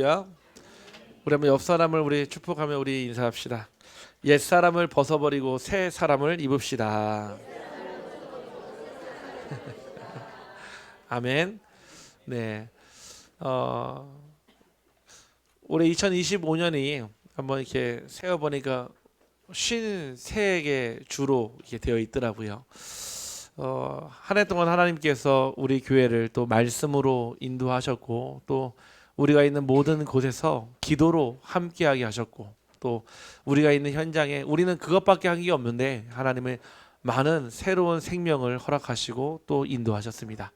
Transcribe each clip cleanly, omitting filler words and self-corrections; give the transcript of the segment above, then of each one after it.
야, 우리 한번 옆 사람을 우리 축복하며 우리 인사합시다. 옛 사람을 벗어버리고 새 사람을 입읍시다. 아멘. 네. 어, 올해 2025년이 한번 이렇게 세어 보니까 53개 주로 이렇게 되어 있더라고요. 한 해 동안 하나님께서 우리 교회를 또 말씀으로 인도하셨고, 또 우리가 있는 모든 곳에서 기도로 함께하게 하셨고, 또 우리가 있는 현장에 우리는 그것밖에 한 게 없는데 하나님의 많은 새로운 생명을 허락하시고 또 인도하셨습니다.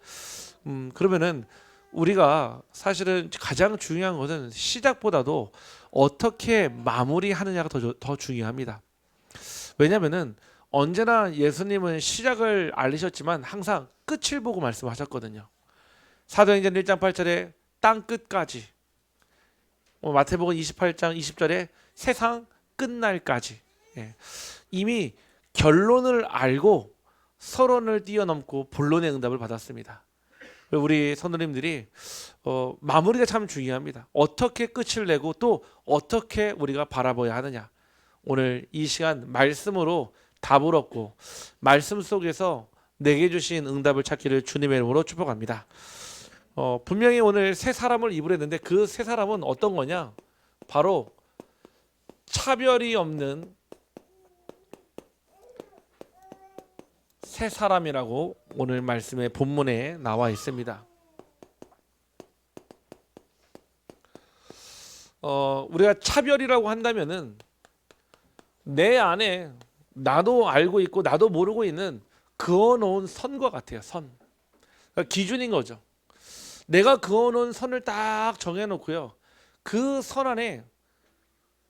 그러면은 우리가 사실은 가장 중요한 것은 시작보다도 어떻게 마무리하느냐가 더 중요합니다. 왜냐면은 언제나 예수님은 시작을 알리셨지만 항상 끝을 보고 말씀하셨거든요. 사도행전 1장 8절에 땅 끝까지, 마태복음 28장 20절에 세상 끝날까지. 예. 이미 결론을 알고 서론을 뛰어넘고 본론의 응답을 받았습니다. 우리 선생님들이 마무리가 참 중요합니다. 어떻게 끝을 내고 또 어떻게 우리가 바라봐야 하느냐. 오늘 이 시간 말씀으로 답을 얻고 말씀 속에서 내게 주신 응답을 찾기를 주님의 이름으로 축복합니다. 분명히 오늘 새 사람을 입으랬는데 그 새 사람은 어떤 거냐? 바로 차별이 없는 새 사람이라고 오늘 말씀의 본문에 나와 있습니다. 우리가 차별이라고 한다면은 내 안에 나도 알고 있고 나도 모르고 있는 그어놓은 선과 같아요. 선. 그러니까 기준인 거죠. 내가 그어놓은 선을 딱 정해놓고요. 그 선 안에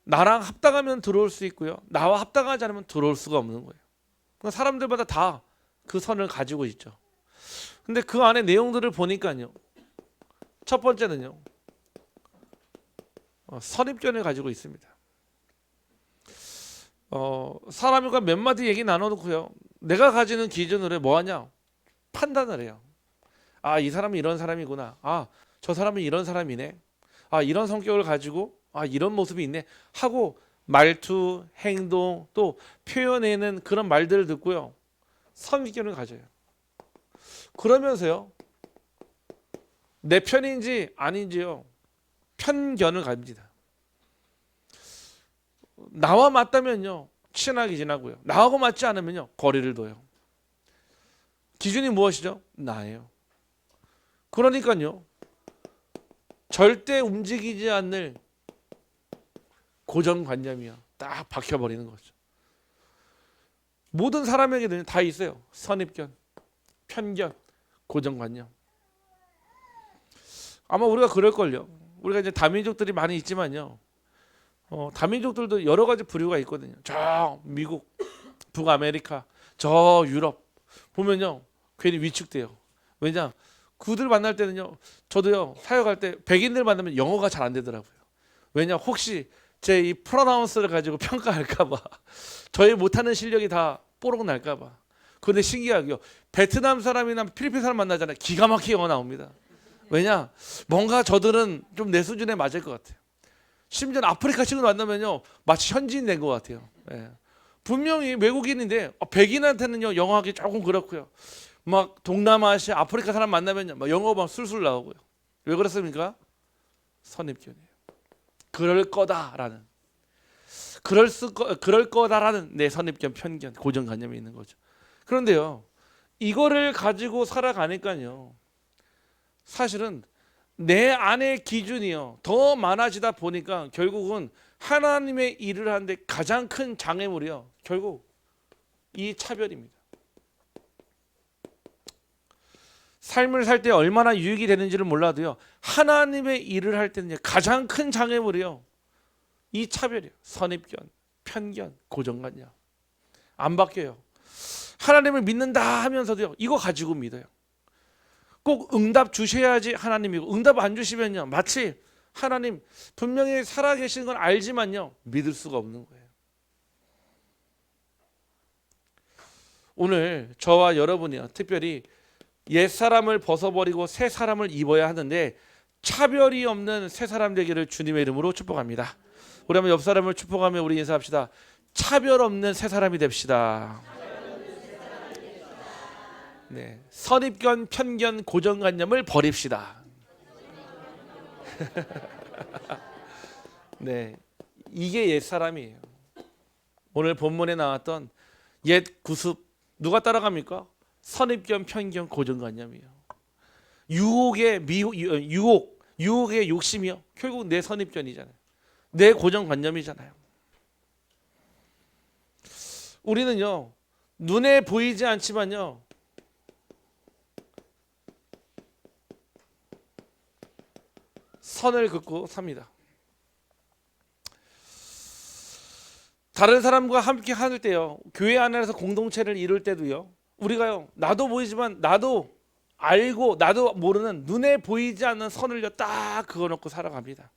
나랑 합당하면 들어올 수 있고요. 나와 합당하지 않으면 들어올 수가 없는 거예요. 그러니까 사람들마다 다 그 선을 가지고 있죠. 근데 그 안에 내용들을 보니까요. 첫 번째는요. 선입견을 가지고 있습니다. 사람과 몇 마디 얘기 나눠놓고요. 내가 가지는 기준으로 뭐하냐? 판단을 해요. 아, 이 사람은 이런 사람이구나. 아, 저 사람은 이런 사람이네. 아, 이런 성격을 가지고 이런 모습이 있네 하고 말투, 행동 또 표현에는 그런 말들을 듣고요. 선입견을 가져요. 그러면서요. 내 편인지 아닌지요. 편견을 가집니다. 나와 맞다면요. 친하게 지나고요. 나하고 맞지 않으면요. 거리를 둬요. 기준이 무엇이죠? 나예요. 그러니까요. 절대 움직이지 않는 고정관념이야. 딱 박혀버리는 거죠. 모든 사람에게는 다 있어요. 선입견, 편견, 고정관념. 아마 우리가 그럴걸요. 우리가 이제 다민족들이 많이 있지만요. 다민족들도 여러 가지 부류가 있거든요. 저 미국, 북아메리카, 저 유럽 보면요. 괜히 위축돼요. 왜냐? 그들 만날 때는요. 저도요. 사역할 때 백인들 만나면 영어가 잘 안 되더라고요. 왜냐? 혹시 제 이 프로나운스를 가지고 평가할까 봐. 저희 못하는 실력이 다 뽀록 날까 봐. 그런데 신기하게요. 베트남 사람이나 필리핀 사람 만나잖아요. 기가 막히게 영어 나옵니다. 왜냐? 뭔가 저들은 좀 내 수준에 맞을 것 같아요. 심지어 아프리카 친구 만나면요. 마치 현지인 된 것 같아요. 예. 분명히 외국인인데 백인한테는요. 영어하기 조금 그렇고요. 막 동남아시아, 아프리카 사람 만나면요. 막 영어 막 술술 나오고요. 왜 그렇습니까? 선입견이에요. 그럴 거다라는. 그럴 거다라는 내 선입견, 편견, 고정관념이 있는 거죠. 그런데요. 이거를 가지고 살아가니까요. 사실은 내 안의 기준이요. 더 많아지다 보니까 결국은 하나님의 일을 하는데 가장 큰 장애물이요. 결국 이 차별입니다. 삶을 살 때 얼마나 유익이 되는지를 몰라도요. 하나님의 일을 할 때는 가장 큰 장애물이요. 이 차별이에요. 선입견, 편견, 고정관념. 안 바뀌어요. 하나님을 믿는다 하면서도요. 이거 가지고 믿어요. 꼭 응답 주셔야지 하나님이고 응답 안 주시면요. 마치 하나님 분명히 살아계신 건 알지만요. 믿을 수가 없는 거예요. 오늘 저와 여러분이요. 특별히 옛 사람을 벗어버리고 새 사람을 입어야 하는데 차별이 없는 새 사람 되기를 주님의 이름으로 축복합니다. 우리 한번 옆 사람을 축복하며 우리 인사합시다. 차별 없는 새 사람이 됩시다. 네, 선입견, 편견, 고정관념을 버립시다. 네, 이게 옛 사람이에요. 오늘 본문에 나왔던 옛 구습 누가 따라갑니까? 선입견, 편견, 고정관념이에요. 유혹의 욕심이요. 결국 내 선입견이잖아요. 내 고정관념이잖아요. 우리는요, 눈에 보이지 않지만요, 선을 긋고 삽니다. 다른 사람과 함께 할 때요, 교회 안에서 공동체를 이룰 때도요, 우리가요, 나도 보이지만 나도 알고 나도 모르는 눈에 보이지 않는 선을요 딱 그어놓고 살아갑니다.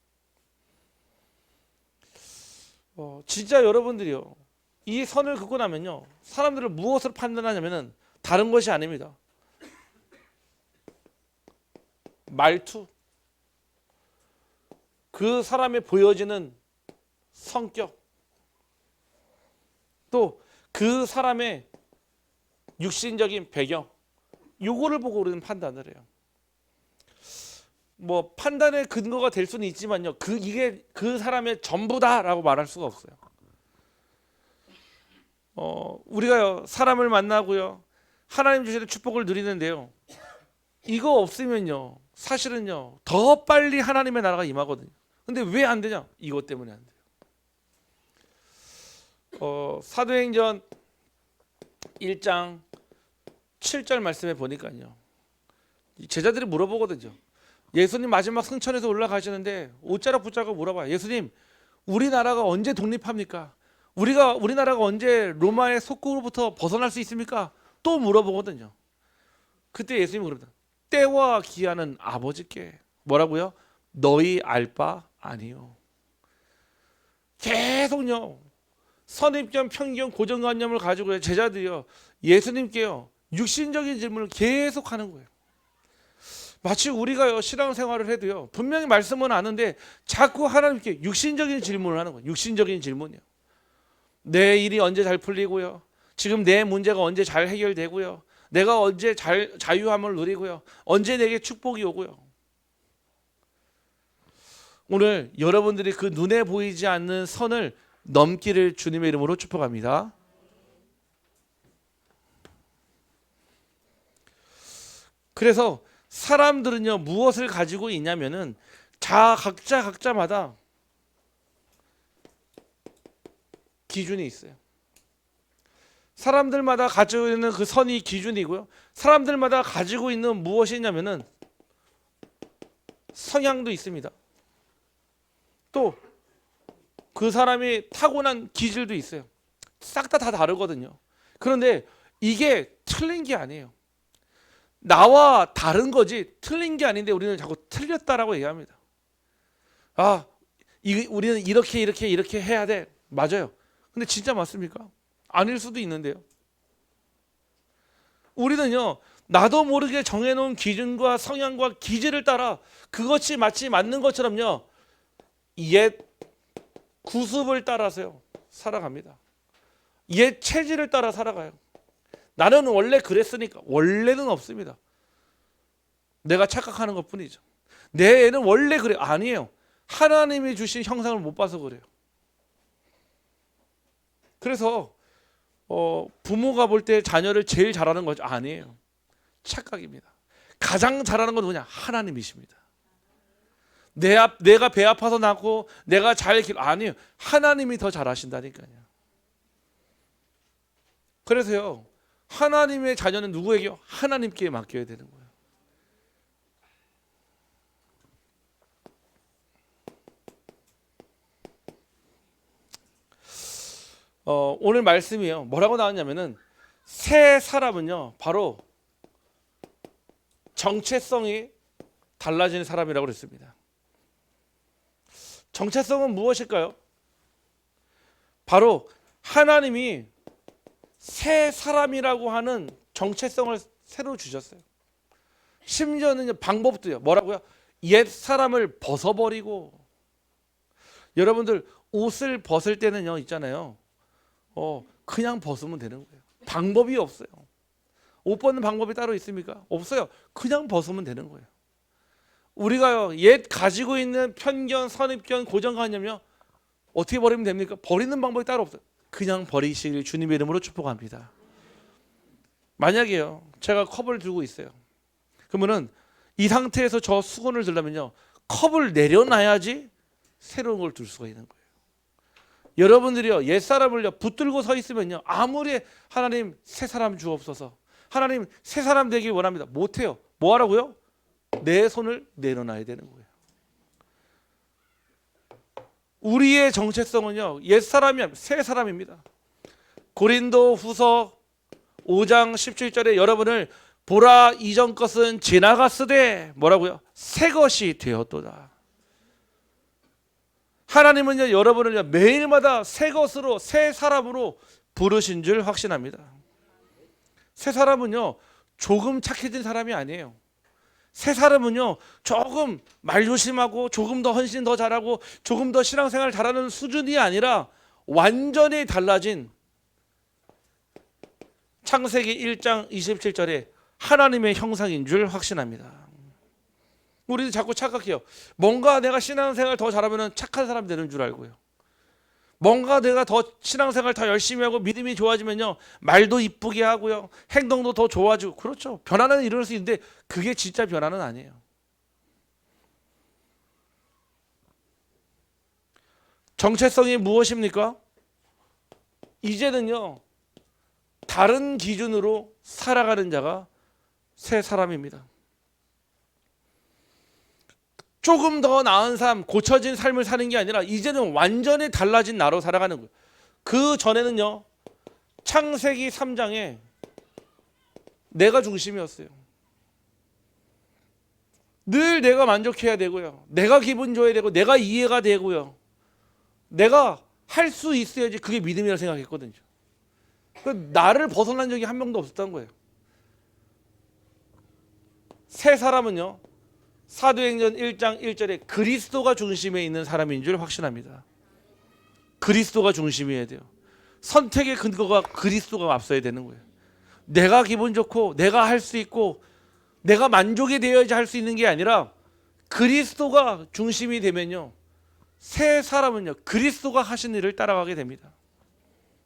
진짜 여러분들이요, 이 선을 긋고 나면요, 사람들을 무엇으로 판단하냐면은 다른 것이 아닙니다. 말투, 그 사람의 보여지는 성격, 또 그 사람의 육신적인 배경, 요거를 보고 우리는 판단을 해요. 뭐 판단의 근거가 될 수는 있지만요, 이게 그 사람의 전부다라고 말할 수가 없어요. 우리가요, 사람을 만나고요, 하나님 주시는 축복을 누리는데요, 이거 없으면요, 사실은요, 더 빨리 하나님의 나라가 임하거든요. 근데 왜 안 되냐? 이것 때문에 안 돼요. 사도행전 1장 7절 말씀에 보니까요, 제자들이 물어보거든요. 예수님 마지막 승천에서 올라가시는데 옷자락 붙잡고 물어봐요. 예수님, 우리나라가 언제 독립합니까? 우리나라가 언제 로마의 속국으로부터 벗어날 수 있습니까? 또 물어보거든요. 그때 예수님이 그럽니다. 때와 기한은 아버지께. 뭐라고요? 너희 알 바 아니요. 계속요, 선입견, 편견, 고정관념을 가지고 제자들이요, 예수님께요 육신적인 질문을 계속하는 거예요. 마치 우리가요, 신앙생활을 해도요, 분명히 말씀은 아는데 자꾸 하나님께 육신적인 질문을 하는 거예요. 육신적인 질문이요. 내 일이 언제 잘 풀리고요, 지금 내 문제가 언제 잘 해결되고요, 내가 언제 자유함을 누리고요, 언제 내게 축복이 오고요. 오늘 여러분들이 그 눈에 보이지 않는 선을 넘기를 주님의 이름으로 축복합니다. 그래서 사람들은요, 무엇을 가지고 있냐면은 각자마다 기준이 있어요. 사람들마다 가지고 있는 그 선이 기준이고요, 사람들마다 가지고 있는 무엇이 있냐면은 성향도 있습니다. 또 그 사람이 타고난 기질도 있어요. 싹 다 다르거든요. 그런데 이게 틀린 게 아니에요. 나와 다른 거지 틀린 게 아닌데 우리는 자꾸 틀렸다라고 얘기합니다. 우리는 이렇게 해야 돼. 맞아요. 근데 진짜 맞습니까? 아닐 수도 있는데요. 우리는요, 나도 모르게 정해놓은 기준과 성향과 기질을 따라 그것이 마치 맞는 것처럼요, 옛 구습을 따라서요 살아갑니다. 옛 체질을 따라 살아가요. 나는 원래 그랬으니까. 원래는 없습니다. 내가 착각하는 것뿐이죠. 내 애는 원래 그래. 아니에요. 하나님이 주신 형상을 못 봐서 그래요. 그래서 부모가 볼 때 자녀를 제일 잘하는 거죠. 아니에요. 착각입니다. 가장 잘하는 건 누구냐? 하나님이십니다. 내가 배 아파서 낳고 내가 아니에요. 하나님이 더 잘하신다니까요. 그래서요, 하나님의 자녀는 누구에게요? 하나님께 맡겨야 되는 거예요. 오늘 말씀이요, 뭐라고 나왔냐면은 새 사람은요 바로 정체성이 달라지는 사람이라고 그랬습니다. 정체성은 무엇일까요? 바로 하나님이 새 사람이라고 하는 정체성을 새로 주셨어요. 심지어는 방법도요. 뭐라고요? 옛 사람을 벗어버리고, 여러분들 옷을 벗을 때는요 있잖아요. 그냥 벗으면 되는 거예요. 방법이 없어요. 옷 벗는 방법이 따로 있습니까? 없어요. 그냥 벗으면 되는 거예요. 우리가요 옛 가지고 있는 편견, 선입견, 고정관념요 어떻게 버리면 됩니까? 버리는 방법이 따로 없어요. 그냥 버리시길 주님의 이름으로 축복합니다. 만약에요 제가 컵을 들고 있어요. 그러면은 이 상태에서 저 수건을 들려면요 컵을 내려놔야지 새로운 걸 들 수가 있는 거예요. 여러분들이요 옛사람을요 붙들고 서 있으면요 아무리 하나님 새 사람 주옵소서, 하나님 새 사람 되길 원합니다, 못해요. 뭐 하라고요? 내 손을 내려놔야 되는 거예요. 우리의 정체성은요 옛사람이 아니라 새 사람입니다. 고린도 후서 5장 17절에 여러분을 보라 이전 것은 지나갔으되 뭐라고요? 새 것이 되었도다. 하나님은요 여러분을 매일마다 새 것으로, 새 사람으로 부르신 줄 확신합니다. 새 사람은요 조금 착해진 사람이 아니에요. 새 사람은요 조금 말조심하고 조금 더 헌신 더 잘하고 조금 더 신앙생활 잘하는 수준이 아니라 완전히 달라진, 창세기 1장 27절에 하나님의 형상인 줄 확신합니다. 우리도 자꾸 착각해요. 뭔가 내가 신앙생활 더 잘하면 착한 사람 되는 줄 알고요. 뭔가 내가 더 신앙생활 더 열심히 하고 믿음이 좋아지면요 말도 이쁘게 하고요 행동도 더 좋아지고, 그렇죠. 변화는 이룰 수 있는데 그게 진짜 변화는 아니에요. 정체성이 무엇입니까? 이제는요 다른 기준으로 살아가는 자가 새 사람입니다. 조금 더 나은 삶, 고쳐진 삶을 사는 게 아니라 이제는 완전히 달라진 나로 살아가는 거예요. 그 전에는요 창세기 3장에 내가 중심이었어요. 늘 내가 만족해야 되고요, 내가 기분 좋아야 되고, 내가 이해가 되고요, 내가 할 수 있어야지 그게 믿음이라고 생각했거든요. 나를 벗어난 적이 한 명도 없었던 거예요. 새 사람은요 사도행전 1장 1절에 그리스도가 중심에 있는 사람인 줄 확신합니다. 그리스도가 중심이어야 돼요. 선택의 근거가 그리스도가 앞서야 되는 거예요. 내가 기분 좋고 내가 할 수 있고 내가 만족이 되어야지 할 수 있는 게 아니라 그리스도가 중심이 되면요 새 사람은요 그리스도가 하신 일을 따라가게 됩니다.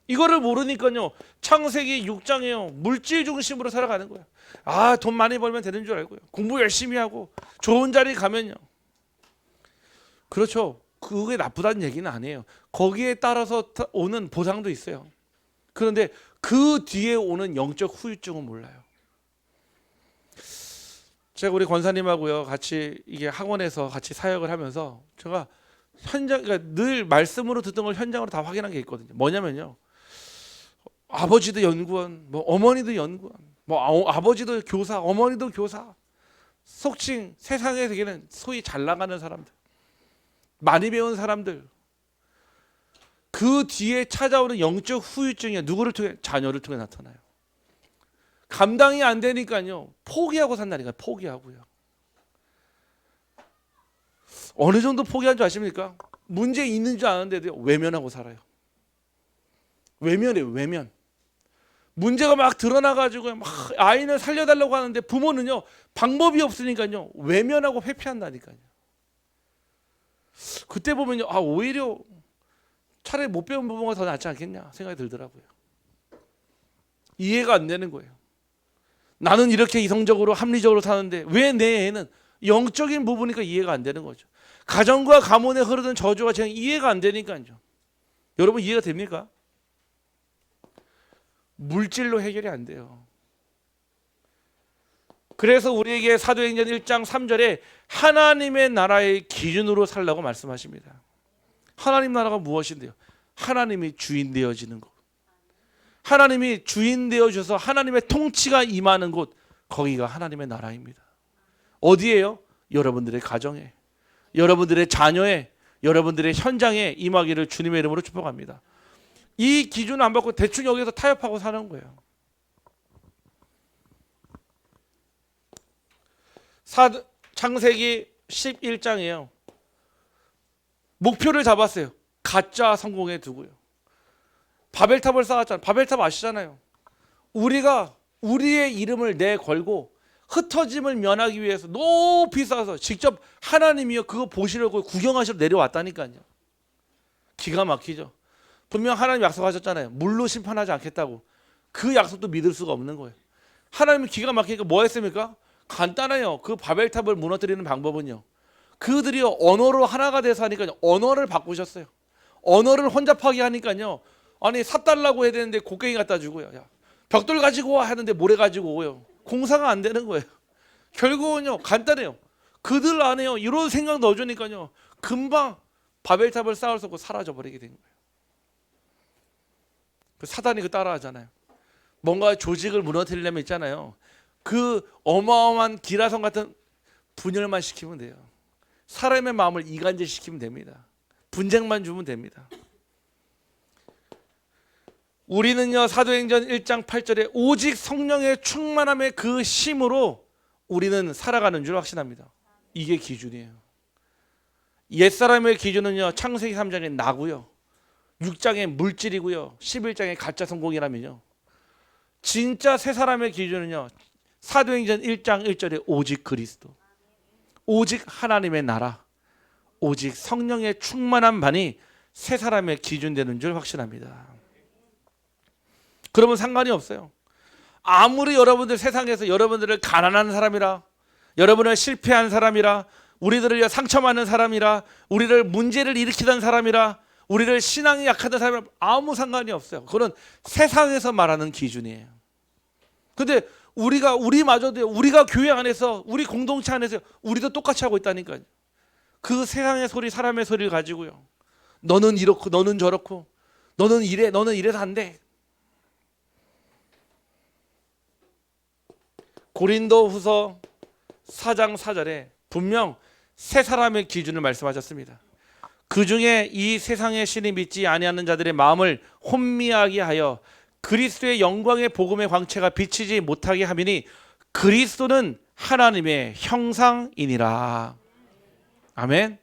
이거를 모르니까요 창세기 6장에요 물질 중심으로 살아가는 거예요. 돈 많이 벌면 되는 줄 알고요, 공부 열심히 하고 좋은 자리 가면요, 그렇죠. 그게 나쁘다는 얘기는 아니에요. 거기에 따라서 오는 보상도 있어요. 그런데 그 뒤에 오는 영적 후유증은 몰라요. 제가 우리 권사님하고요 같이 이게 학원에서 같이 사역을 하면서 제가 현장, 그러니까 늘 말씀으로 듣던 걸 현장으로 다 확인한 게 있거든요. 뭐냐면요 아버지도 연구원, 뭐 어머니도 연구원, 뭐 아버지도 교사, 어머니도 교사, 속칭 세상에서는 소위 잘 나가는 사람들, 많이 배운 사람들, 그 뒤에 찾아오는 영적 후유증이 누구를 통해? 자녀를 통해 나타나요. 감당이 안 되니까요 포기하고 산다니까요. 포기하고요. 어느 정도 포기한 줄 아십니까? 문제 있는 줄 아는데도 외면하고 살아요. 외면이에요. 외면. 문제가 막 드러나가지고 막 아이는 살려달라고 하는데 부모는요 방법이 없으니까요 외면하고 회피한다니까요. 그때 보면요 오히려 차라리 못 배운 부모가 더 낫지 않겠냐 생각이 들더라고요. 이해가 안 되는 거예요. 나는 이렇게 이성적으로 합리적으로 사는데 왜 내 애는, 영적인 부분이니까 이해가 안 되는 거죠. 가정과 가문에 흐르는 저주가 제가 이해가 안 되니까요. 여러분 이해가 됩니까? 물질로 해결이 안 돼요. 그래서 우리에게 사도행전 1장 3절에 하나님의 나라의 기준으로 살라고 말씀하십니다. 하나님 나라가 무엇인데요? 하나님이 주인 되어지는 곳, 하나님이 주인 되어줘서 하나님의 통치가 임하는 곳, 거기가 하나님의 나라입니다. 어디예요? 여러분들의 가정에, 여러분들의 자녀에, 여러분들의 현장에 임하기를 주님의 이름으로 축복합니다. 이 기준을 안 받고 대충 여기서 타협하고 사는 거예요. 창세기 11장이에요. 목표를 잡았어요. 가짜 성공에 두고요. 바벨탑을 쌓았잖아요. 바벨탑 아시잖아요. 우리가 우리의 이름을 내걸고 흩어짐을 면하기 위해서 높이 쌓아서 직접 하나님이요 그거 보시려고 구경하시러 내려왔다니까요. 기가 막히죠. 분명 하나님 약속하셨잖아요. 물로 심판하지 않겠다고. 그 약속도 믿을 수가 없는 거예요. 하나님은 기가 막히니까 뭐 했습니까? 간단해요. 그 바벨탑을 무너뜨리는 방법은요. 그들이 언어로 하나가 돼서 하니까요. 언어를 바꾸셨어요. 언어를 혼잡하게 하니까요. 아니 사달라고 해야 되는데 곡괭이 갖다 주고요. 야, 벽돌 가지고 와 하는데 모래 가지고 오요. 공사가 안 되는 거예요. 결국은요 간단해요. 그들 안에요 이런 생각 넣어주니까요. 금방 바벨탑을 쌓을 수 없고 사라져 버리게 된 거예요. 그 사단이 그 따라하잖아요. 뭔가 조직을 무너뜨리려면 있잖아요. 그 어마어마한 기라성 같은 분열만 시키면 돼요. 사람의 마음을 이간질시키면 됩니다. 분쟁만 주면 됩니다. 우리는요 사도행전 1장 8절에 오직 성령의 충만함의 그 힘으로 우리는 살아가는 줄 확신합니다. 이게 기준이에요. 옛사람의 기준은요 창세기 3장의 나고요 6장의 물질이고요 11장의 가짜 성공이라면요 진짜 새 사람의 기준은요 사도행전 1장 1절에 오직 그리스도, 오직 하나님의 나라, 오직 성령의 충만함만이 새 사람의 기준 되는 줄 확신합니다. 그러면 상관이 없어요. 아무리 여러분들 세상에서 여러분들을 가난한 사람이라, 여러분을 실패한 사람이라, 우리들을 상처받는 사람이라, 우리를 문제를 일으키던 사람이라, 우리를 신앙이 약하던 사람이라 아무 상관이 없어요. 그건 세상에서 말하는 기준이에요. 근데 우리마저도 우리가 교회 안에서 우리 공동체 안에서 우리도 똑같이 하고 있다니까요. 그 세상의 소리, 사람의 소리를 가지고요. 너는 이렇고 너는 저렇고 너는 이래 너는 이래서 안 돼. 고린도후서 4장 4절에 분명 새 사람의 기준을 말씀하셨습니다. 그 중에 이 세상의 신이 믿지 아니하는 자들의 마음을 혼미하게 하여 그리스도의 영광의 복음의 광채가 비치지 못하게 하미니 그리스도는 하나님의 형상이니라. 아멘.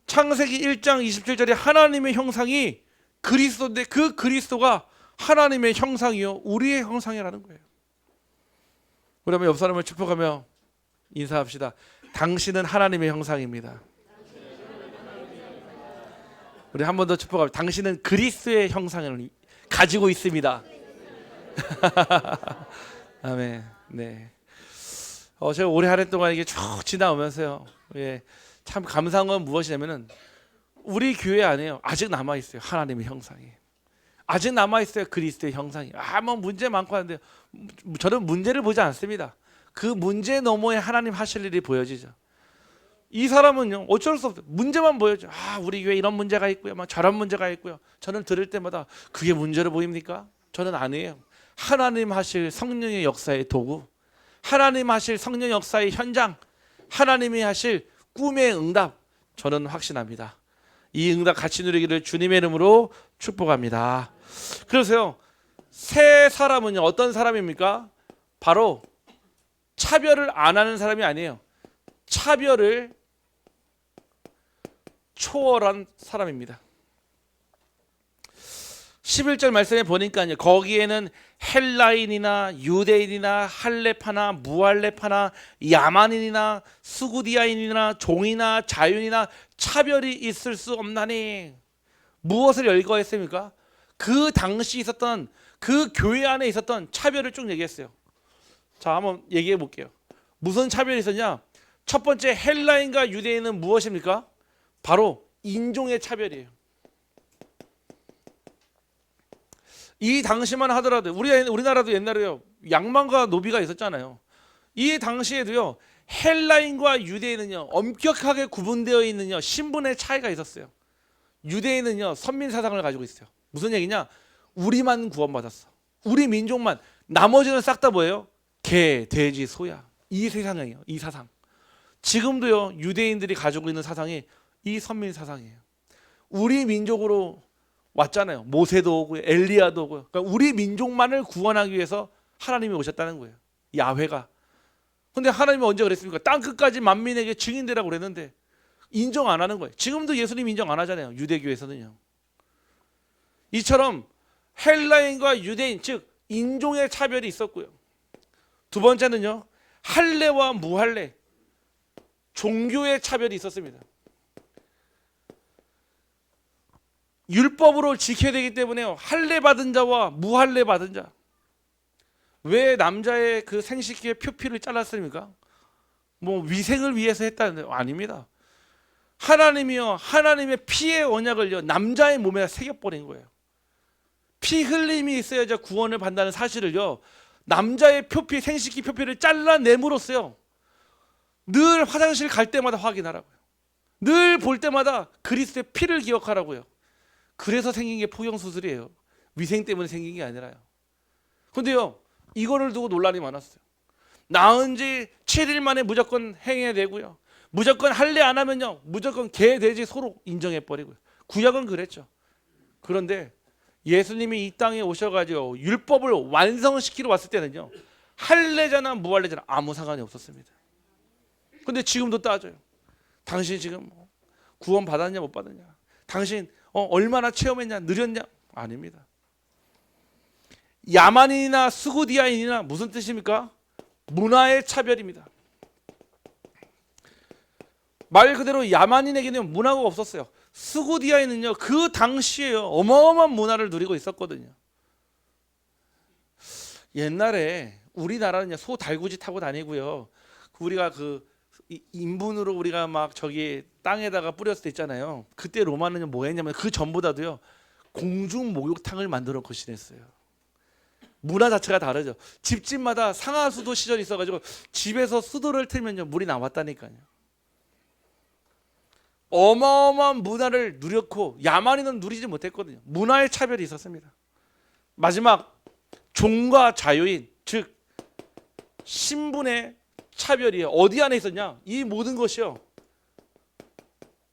창세기 1장 27절에 하나님의 형상이 그리스도인데 그 그리스도가 하나님의 형상이요 우리의 형상이라는 거예요. 그러면 옆 사람을 축복하며 인사합시다. 당신은 하나님의 형상입니다. 우리 한 번 더 축복합니다. 당신은 그리스도의 형상을 가지고 있습니다. 아멘. 네. 제가 올해 한 해 동안 이게 쭉 지나오면서요. 예, 참 감사한 건 무엇이냐면은 우리 교회 안에요. 아직 남아 있어요. 하나님의 형상이. 아직 남아 있어요. 그리스도의 형상이. 뭐 문제 많고 하는데 저는 문제를 보지 않습니다. 그 문제 너머에 하나님 하실 일이 보여지죠. 이 사람은요 어쩔 수 없어요. 문제만 보여줘. 우리 교회 이런 문제가 있고요, 막 저런 문제가 있고요. 저는 들을 때마다 그게 문제로 보입니까? 저는 아니에요. 하나님 하실 성령의 역사의 도구, 하나님 하실 성령 역사의 현장, 하나님이 하실 꿈의 응답, 저는 확신합니다. 이 응답 같이 누리기를 주님의 이름으로 축복합니다. 그래서요 새 사람은요 어떤 사람입니까? 바로 차별을 안 하는 사람이 아니에요. 차별을 초월한 사람입니다. 11절 말씀에 보니까요 거기에는 헬라인이나 유대인이나 할레파나 무할레파나 야만인이나 수구디아인이나 종이나 자윤이나 차별이 있을 수 없나니 무엇을 열거했습니까? 그 당시 있었던 그 교회 안에 있었던 차별을 쭉 얘기했어요. 자 한번 얘기해 볼게요. 무슨 차별이 있었냐? 첫 번째 헬라인과 유대인은 무엇입니까? 바로 인종의 차별이에요. 이 당시만 하더라도 우리나라도 옛날에요 양만과 노비가 있었잖아요. 이 당시에도요 헬라인과 유대인은요 엄격하게 구분되어 있는 신분의 차이가 있었어요. 유대인은요 선민 사상을 가지고 있어요. 무슨 얘기냐? 우리만 구원받았어. 우리 민족만. 나머지는 싹 다 뭐예요? 개, 돼지, 소야. 이 세상이에요. 이 사상. 지금도요 유대인들이 가지고 있는 사상이 이 선민 사상이에요. 우리 민족으로 왔잖아요. 모세도 오고 엘리야도 오고. 그러니까 우리 민족만을 구원하기 위해서 하나님이 오셨다는 거예요. 야훼가. 근데 하나님이 언제 그랬습니까? 땅 끝까지 만민에게 증인되라고 그랬는데 인정 안 하는 거예요. 지금도 예수님 인정 안 하잖아요. 유대교에서는요. 이처럼 헬라인과 유대인, 즉 인종의 차별이 있었고요. 두 번째는요, 할례와 무할례, 종교의 차별이 있었습니다. 율법으로 지켜야 되기 때문에요, 할례 받은 자와 무할례 받은 자. 왜 남자의 그 생식기의 표피를 잘랐습니까? 뭐 위생을 위해서 했다는데 아닙니다. 하나님이요, 하나님의 피의 언약을요 남자의 몸에 새겨버린 거예요. 피 흘림이 있어야지 구원을 받는다는 사실을요 남자의 표피, 생식기 표피를 잘라내므로써요 늘 화장실 갈 때마다 확인하라고요. 늘 볼 때마다 그리스도의 피를 기억하라고요. 그래서 생긴 게 포경수술이에요. 위생 때문에 생긴 게 아니라요. 근데요 이거를 두고 논란이 많았어요. 낳은 지 7일 만에 무조건 행해야 되고요, 무조건 할례 안 하면요 무조건 개, 돼지 서로 인정해버리고요. 구약은 그랬죠. 그런데 예수님이 이 땅에 오셔가지고 율법을 완성시키러 왔을 때는요 할례자나 무할례자나 아무 상관이 없었습니다. 근데 지금도 따져요. 당신 지금 구원 받았냐 못 받았냐, 당신 얼마나 체험했냐, 느렸냐? 아닙니다. 야만인이나 스구디아인이나 무슨 뜻입니까? 문화의 차별입니다. 말 그대로 야만인에게는 문화가 없었어요. 스구디아인은요 그 당시에요 어마어마한 문화를 누리고 있었거든요. 옛날에 우리나라는요 소 달구지 타고 다니고요, 우리가 그 인분으로 우리가 막 저기 땅에다가 뿌렸을 때 있잖아요. 그때 로마는 뭐 했냐면 그 전보다도요 공중 목욕탕을 만들어 거신했어요. 문화 자체가 다르죠. 집집마다 상하수도 시절이 있어가지고 집에서 수도를 틀면요 물이 나왔다니까요. 어마어마한 문화를 누렸고 야만인은 누리지 못했거든요. 문화의 차별이 있었습니다. 마지막, 종과 자유인, 즉 신분의 차별이에요. 어디 안에 있었냐? 이 모든 것이요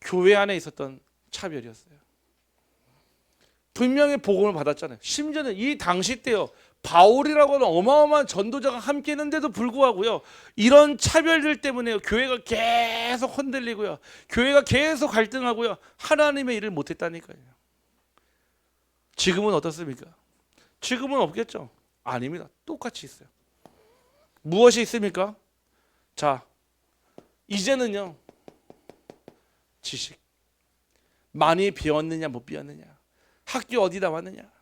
교회 안에 있었던 차별이었어요. 분명히 복음을 받았잖아요. 심지어는 이 당시 때요 바울이라고 하는 어마어마한 전도자가 함께 했는데도 불구하고요 이런 차별들 때문에 교회가 계속 흔들리고요, 교회가 계속 갈등하고요, 하나님의 일을 못했다니까요. 지금은 어떻습니까? 지금은 없겠죠? 아닙니다. 똑같이 있어요. 무엇이 있습니까? 자, 이제는요 지식, 많이 배웠느냐 못 배웠느냐, 학교 어디 나왔느냐.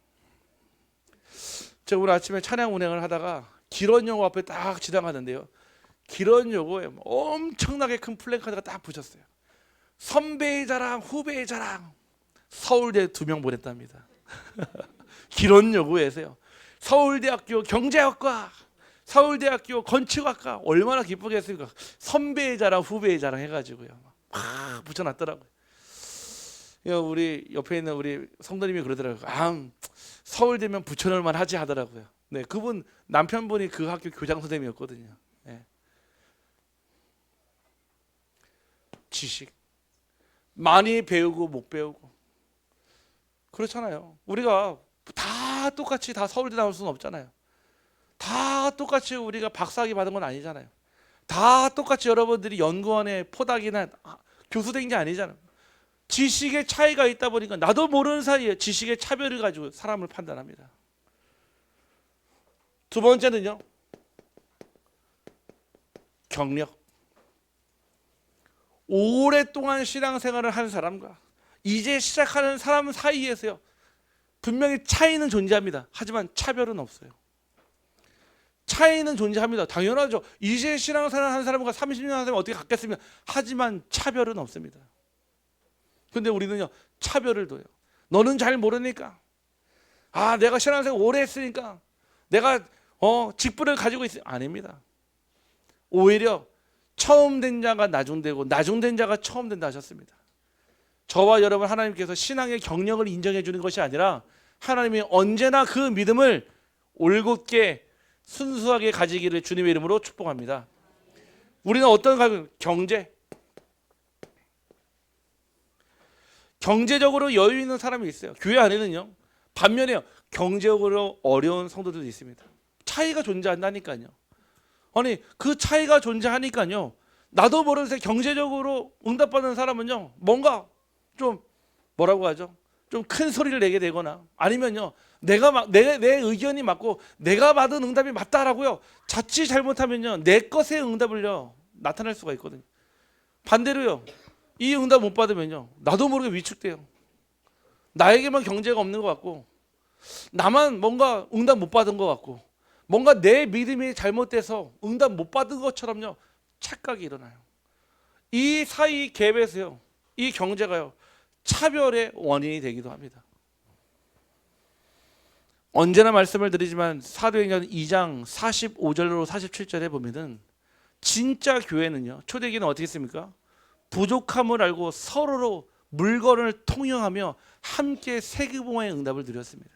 제가 오늘 아침에 찬양 운행을 하다가 기런여고 앞에 딱 지나가는데요, 기런여고에 엄청나게 큰 플래카드가 딱 붙였어요. 선배의 자랑, 후배의 자랑. 서울대 2명 보냈답니다. 기런여고에서요 서울대학교 경제학과, 서울대학교 건축학과. 얼마나 기쁘겠습니까? 선배의 자랑, 후배의 자랑 해가지고요 막 붙여놨더라고요. 우리 옆에 있는 우리 성도님이 그러더라고요. 서울대면 붙여놓을만 하지 하더라고요. 네, 그분 남편분이 그 학교 교장 선생님이었거든요. 네. 지식, 많이 배우고 못 배우고 그렇잖아요. 우리가 다 똑같이 다 서울대 나올 수는 없잖아요. 다 똑같이 우리가 박사학위 받은 건 아니잖아요. 다 똑같이 여러분들이 연구원에 포닥이나 교수 된 게 아니잖아요. 지식의 차이가 있다 보니까 나도 모르는 사이에 지식의 차별을 가지고 사람을 판단합니다. 두 번째는요 경력. 오랫동안 신앙생활을 한 사람과 이제 시작하는 사람 사이에서요 분명히 차이는 존재합니다. 하지만 차별은 없어요. 차이는 존재합니다. 당연하죠. 이제 신앙생활 한 사람과 30년 한 사람이 어떻게 같겠습니까? 하지만 차별은 없습니다. 근데 우리는요 차별을 둬요. 너는 잘 모르니까, 내가 신앙생활 오래 했으니까 내가 직분을 가지고 있어요. 아닙니다. 오히려 처음 된 자가 나중되고 나중된 자가 처음 된다 하셨습니다. 저와 여러분 하나님께서 신앙의 경력을 인정해 주는 것이 아니라 하나님이 언제나 그 믿음을 올곧게 순수하게 가지기를 주님의 이름으로 축복합니다. 우리는 어떤 경제적으로 여유 있는 사람이 있어요. 교회 안에는요 반면에 경제적으로 어려운 성도들도 있습니다. 차이가 존재한다니까요. 아니 그 차이가 존재하니까요. 나도 모르는 새 경제적으로 응답받는 사람은요. 뭔가 좀 뭐라고 하죠? 좀 큰 소리를 내게 되거나 아니면요. 내 의견이 맞고 내가 받은 응답이 맞다라고요. 자칫 잘못하면요. 내 것의 응답을요. 나타낼 수가 있거든요. 반대로요. 이 응답 못 받으면요. 나도 모르게 위축돼요. 나에게만 경제가 없는 것 같고 나만 뭔가 응답 못 받은 것 같고 뭔가 내 믿음이 잘못돼서 응답 못 받은 것처럼요. 착각이 일어나요. 이 사이 갭에서요. 이 경제가요. 차별의 원인이 되기도 합니다. 언제나 말씀을 드리지만 사도행전 2장 45절로 47절에 보면은 진짜 교회는요. 초대교회는 어떻게 했습니까? 부족함을 알고 서로로 물건을 통용하며 함께 세계봉화의 응답을 드렸습니다.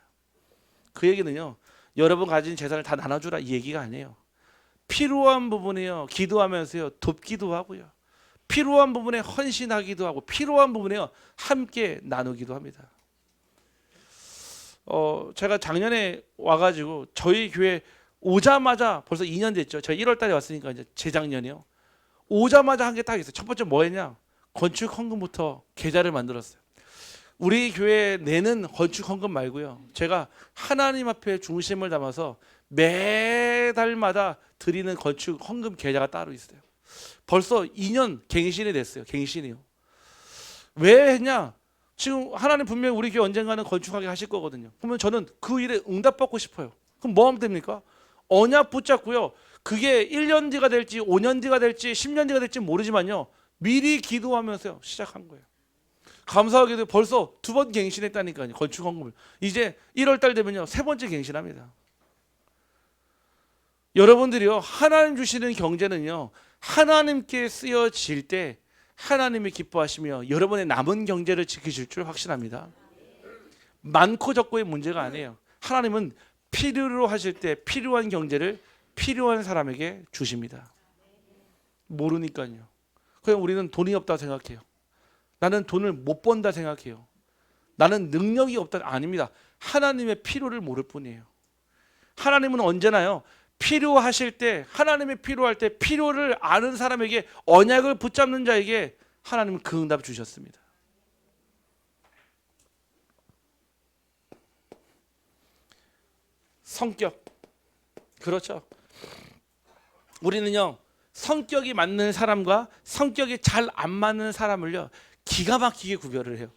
그 얘기는요. 여러분 가진 재산을 다 나눠주라 이 얘기가 아니에요. 필요한 부분에요. 기도하면서요. 돕기도 하고요. 필요한 부분에 헌신하기도 하고 필요한 부분에요. 함께 나누기도 합니다. 제가 작년에 와가지고 저희 교회 오자마자 벌써 2년 됐죠. 제가 1월 달에 왔으니까 이제 재작년이요. 오자마자 한 게 딱 있어요. 첫 번째 뭐 했냐? 건축 헌금부터 계좌를 만들었어요. 우리 교회 내는 건축 헌금 말고요. 제가 하나님 앞에 중심을 담아서 매달마다 드리는 건축 헌금 계좌가 따로 있어요. 벌써 2년 갱신이 됐어요. 갱신이요. 왜 했냐? 지금 하나님 분명히 우리 교회 언젠가는 건축하게 하실 거거든요. 그러면 저는 그 일에 응답받고 싶어요. 그럼 뭐 하면 됩니까? 언약 붙잡고요. 그게 1년 뒤가 될지 5년 뒤가 될지 10년 뒤가 될지 모르지만요. 미리 기도하면서 시작한 거예요. 감사하게도 벌써 2번 갱신했다니까요. 건축 헌금을. 이제 1월 달 되면요. 3번째 갱신합니다. 여러분들이요. 하나님 주시는 경제는요. 하나님께 쓰여질 때 하나님이 기뻐하시며 여러분의 남은 경제를 지키실 줄 확신합니다. 많고 적고의 문제가 아니에요. 하나님은 필요로 하실 때 필요한 경제를 필요한 사람에게 주십니다. 모르니까요. 그냥 우리는 돈이 없다 생각해요. 나는 돈을 못 번다 생각해요. 나는 능력이 없다. 아닙니다. 하나님의 필요를 모를 뿐이에요. 하나님은 언제나요. 필요하실 때 하나님이 필요할 때 필요를 아는 사람에게 언약을 붙잡는 자에게 하나님은 그 응답을 주셨습니다. 성격. 그렇죠. 우리는요. 성격이 맞는 사람과 성격이 잘 안 맞는 사람을요. 기가 막히게 구별을 해요.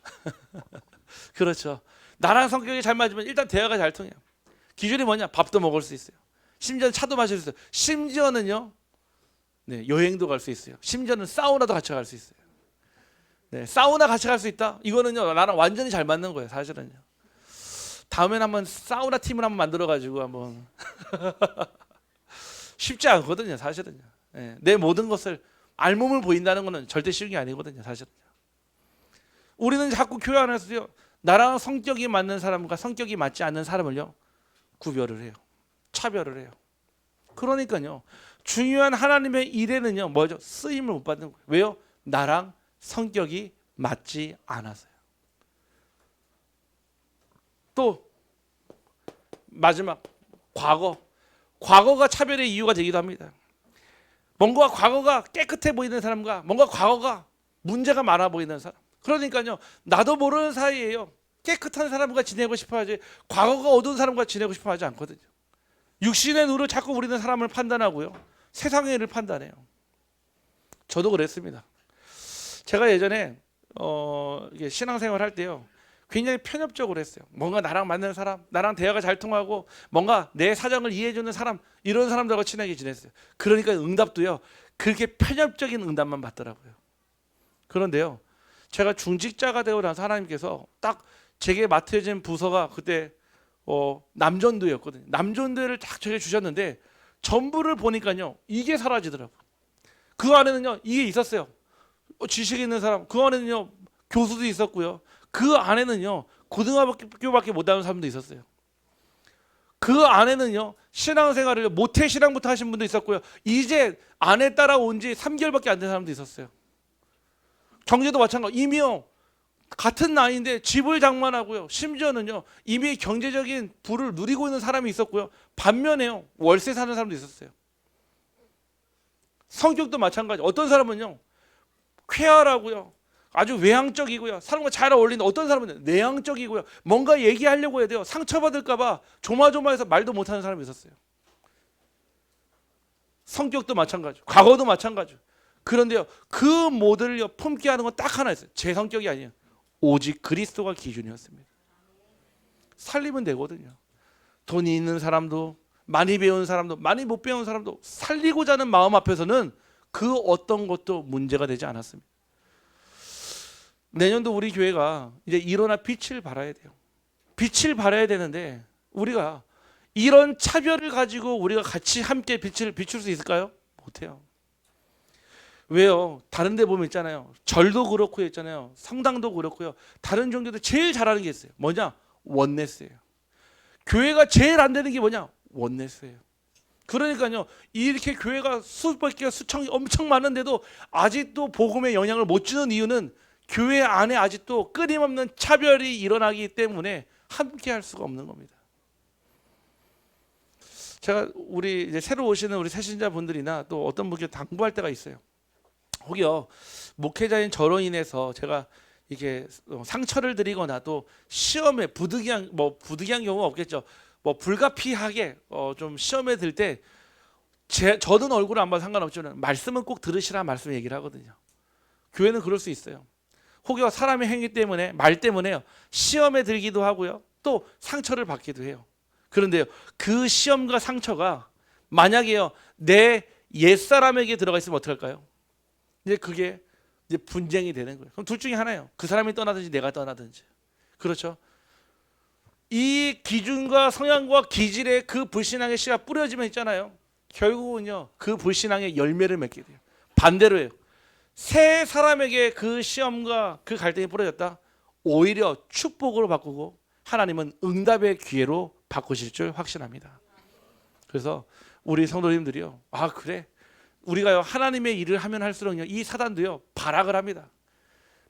그렇죠. 나랑 성격이 잘 맞으면 일단 대화가 잘 통해요. 기준이 뭐냐? 밥도 먹을 수 있어요. 심지어는 차도 마실 수 있어요. 심지어는요. 네, 여행도 갈 수 있어요. 심지어는 사우나도 같이 갈 수 있어요. 네, 사우나 같이 갈 수 있다? 이거는요. 나랑 완전히 잘 맞는 거예요. 사실은요. 다음엔 한번 사우나 팀을 한번 만들어 가지고 한번 쉽지 않거든요. 사실은요. 네, 내 모든 것을 알몸을 보인다는 것은 절대 쉬운 게 아니거든요. 사실은요. 우리는 자꾸 교회 안에서요. 나랑 성격이 맞는 사람과 성격이 맞지 않는 사람을요. 구별을 해요. 차별을 해요. 그러니까요. 중요한 하나님의 일에는요. 뭐죠? 쓰임을 못 받는 거예요. 왜요? 나랑 성격이 맞지 않아서요. 또 마지막 과거가 차별의 이유가 되기도 합니다. 뭔가 과거가 깨끗해 보이는 사람과 뭔가 과거가 문제가 많아 보이는 사람. 그러니까요. 나도 모르는 사이에요. 깨끗한 사람과 지내고 싶어 하지 과거가 어두운 사람과 지내고 싶어 하지 않거든요. 육신의 눈으로 자꾸 우리는 사람을 판단하고요. 세상의 일을 판단해요. 저도 그랬습니다. 제가 예전에 신앙생활 할 때요. 굉장히 편협적으로 했어요. 뭔가 나랑 맞는 사람, 나랑 대화가 잘 통하고 뭔가 내 사정을 이해해주는 사람, 이런 사람들과 친하게 지냈어요. 그러니까 응답도요. 그렇게 편협적인 응답만 받더라고요. 그런데요. 제가 중직자가 되고 나서 하나님께서 딱 제게 맡겨진 부서가 그때 남전도였거든요. 남전도를 딱 저에게 주셨는데 전부를 보니까요. 이게 사라지더라고요. 그 안에는요. 이게 있었어요. 지식이 있는 사람. 그 안에는요. 교수도 있었고요. 그 안에는요. 고등학교밖에 못하는 사람도 있었어요. 그 안에는요. 신앙생활을 모태신앙부터 하신 분도 있었고요. 이제 안에 따라온 지 3개월밖에 안 된 사람도 있었어요. 경제도 마찬가지. 이미요. 같은 나이인데 집을 장만하고요. 심지어는요. 이미 경제적인 부를 누리고 있는 사람이 있었고요. 반면에요. 월세 사는 사람도 있었어요. 성격도 마찬가지. 어떤 사람은요 쾌활하고요, 아주 외향적이고요, 사람과 잘 어울리는, 어떤 사람은 내향적이고요, 뭔가 얘기하려고 해야 돼요. 상처받을까봐 조마조마해서 말도 못하는 사람이 있었어요. 성격도 마찬가지, 과거도 마찬가지. 그런데요 그 모델을 품게 하는 건 딱 하나 있어요. 제 성격이 아니에요. 오직 그리스도가 기준이었습니다. 살리면 되거든요. 돈이 있는 사람도, 많이 배운 사람도, 많이 못 배운 사람도 살리고자 하는 마음 앞에서는 그 어떤 것도 문제가 되지 않았습니다. 내년도 우리 교회가 이제 일어나 빛을 발해야 돼요. 빛을 발해야 되는데 우리가 이런 차별을 가지고 우리가 같이 함께 빛을 비출 수 있을까요? 못해요. 왜요? 다른 데 보면 있잖아요. 절도 그렇고 있잖아요. 성당도 그렇고요. 다른 종교도 제일 잘하는 게 있어요. 뭐냐? 원네스예요. 교회가 제일 안 되는 게 뭐냐? 원네스예요. 그러니까요. 이렇게 교회가 수백 개, 수천 개 엄청 많은데도 아직도 복음의 영향을 못 주는 이유는 교회 안에 아직도 끊임없는 차별이 일어나기 때문에 함께 할 수가 없는 겁니다. 제가 우리 이제 새로 오시는 우리 새신자분들이나 또 어떤 분께 당부할 때가 있어요. 혹여 목회자인 저로 인해서 제가 이게 상처를 드리거나 또 시험에 부득이한 경우가 없겠죠. 불가피하게 좀 시험에 들 때 저는 얼굴을 안 봐도 상관없지만 말씀은 꼭 들으시라 말씀 얘기를 하거든요. 교회는 그럴 수 있어요. 혹여 사람의 행위 때문에, 말 때문에요, 시험에 들기도 하고요, 또 상처를 받기도 해요. 그런데요 그 시험과 상처가 만약에요 내 옛사람에게 들어가 있으면 어떡할까요? 이제 그게 이제 분쟁이 되는 거예요. 그럼 둘 중에 하나예요. 그 사람이 떠나든지 내가 떠나든지. 그렇죠? 이 기준과 성향과 기질의 그 불신앙의 씨가 뿌려지면 있잖아요. 결국은요 그 불신앙의 열매를 맺게 돼요. 반대로예요. 새 사람에게 그 시험과 그 갈등이 뿌려졌다. 오히려 축복으로 바꾸고 하나님은 응답의 기회로 바꾸실 줄 확신합니다. 그래서 우리 성도님들이요, 아 그래, 우리가요 하나님의 일을 하면 할수록요 이 사단도요 발악을 합니다.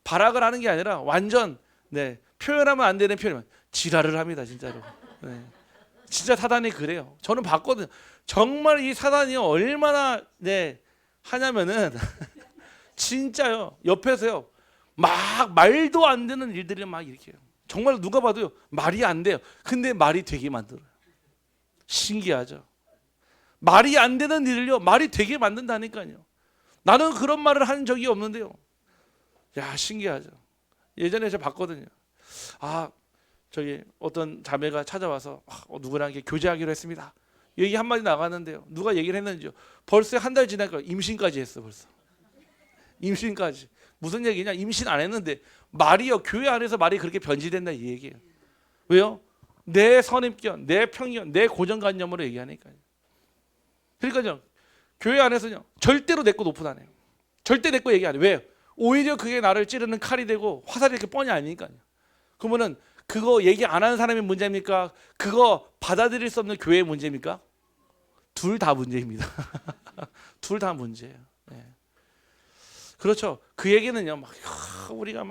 발악을 하는 게 아니라 완전 표현하면 안 되는 표현, 지랄을 합니다 진짜로. 진짜 사단이 그래요. 저는 봤거든요. 정말 이 사단이 얼마나 하냐면은 진짜요 옆에서요 막 말도 안 되는 일들을 막 이렇게 해요. 정말 누가 봐도요 말이 안 돼요. 근데 말이 되게 만들어요. 신기하죠. 말이 안 되는 일을요 말이 되게 만든다니까요. 나는 그런 말을 한 적이 없는데요. 야 신기하죠. 예전에 제가 봤거든요. 저기 어떤 자매가 찾아와서 누구랑 이렇게 교제하기로 했습니다. 얘기 한마디 나갔는데요. 누가 얘기를 했는지요. 벌써 한 달 지나니까 임신까지 했어. 벌써 임신까지. 무슨 얘기냐? 임신 안 했는데 말이요 교회 안에서 말이 그렇게 변질된다 이 얘기예요. 왜요? 내 선입견, 내 편견, 내 고정관념으로 얘기하니까요. 그러니까요 교회 안에서요 절대로 내 거 높은 안 해요. 절대 내 거 얘기 안 해요. 왜요? 오히려 그게 나를 찌르는 칼이 되고 화살이 이렇게 뻔히 아니니까요. 그러면은 그거 얘기 안 하는 사람의 문제입니까? 그거 받아들일 수 없는 교회의 문제입니까? 둘 다 문제입니다. 둘 다 문제예요. 그렇죠. 그 얘기는요, 우리가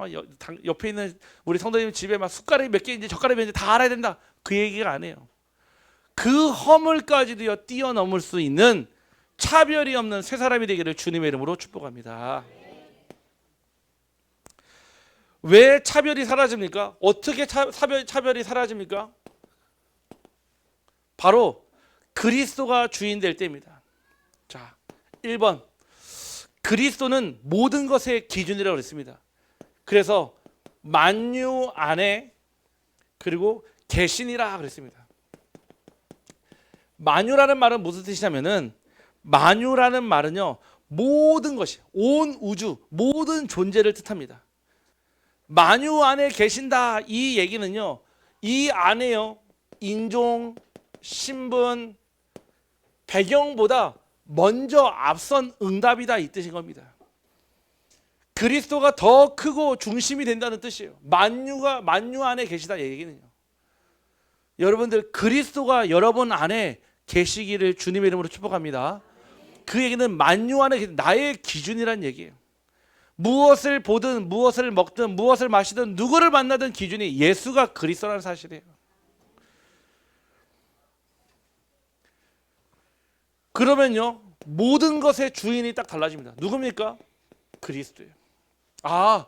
옆에 있는 우리 성도님 집에 막 숟가락이 몇 개인지 젓가락이 몇 개인지 다 알아야 된다. 그 얘기가 아니에요. 그 허물까지도요 뛰어넘을 수 있는 차별이 없는 새 사람이 되기를 주님의 이름으로 축복합니다. 왜 차별이 사라집니까? 어떻게 차별이 사라집니까? 바로 그리스도가 주인 될 때입니다. 자, 1번. 그리스도는 모든 것의 기준이라고 그랬습니다. 그래서 만유 안에 그리고 계신이라 그랬습니다. 만유라는 말은 무슨 뜻이냐면은 만유라는 말은요 모든 것이 온 우주 모든 존재를 뜻합니다. 만유 안에 계신다 이 얘기는요 이 안에요 인종, 신분, 배경보다 먼저 앞선 응답이다 이 뜻인 겁니다. 그리스도가 더 크고 중심이 된다는 뜻이에요. 만유 안에 계시다 이 얘기는요. 여러분들 그리스도가 여러분 안에 계시기를 주님의 이름으로 축복합니다. 그 얘기는 만유 안에 나의 기준이란 얘기예요. 무엇을 보든 무엇을 먹든 무엇을 마시든 누구를 만나든 기준이 예수가 그리스도라는 사실이에요. 그러면요 모든 것의 주인이 딱 달라집니다. 누굽니까? 그리스도예요. 아,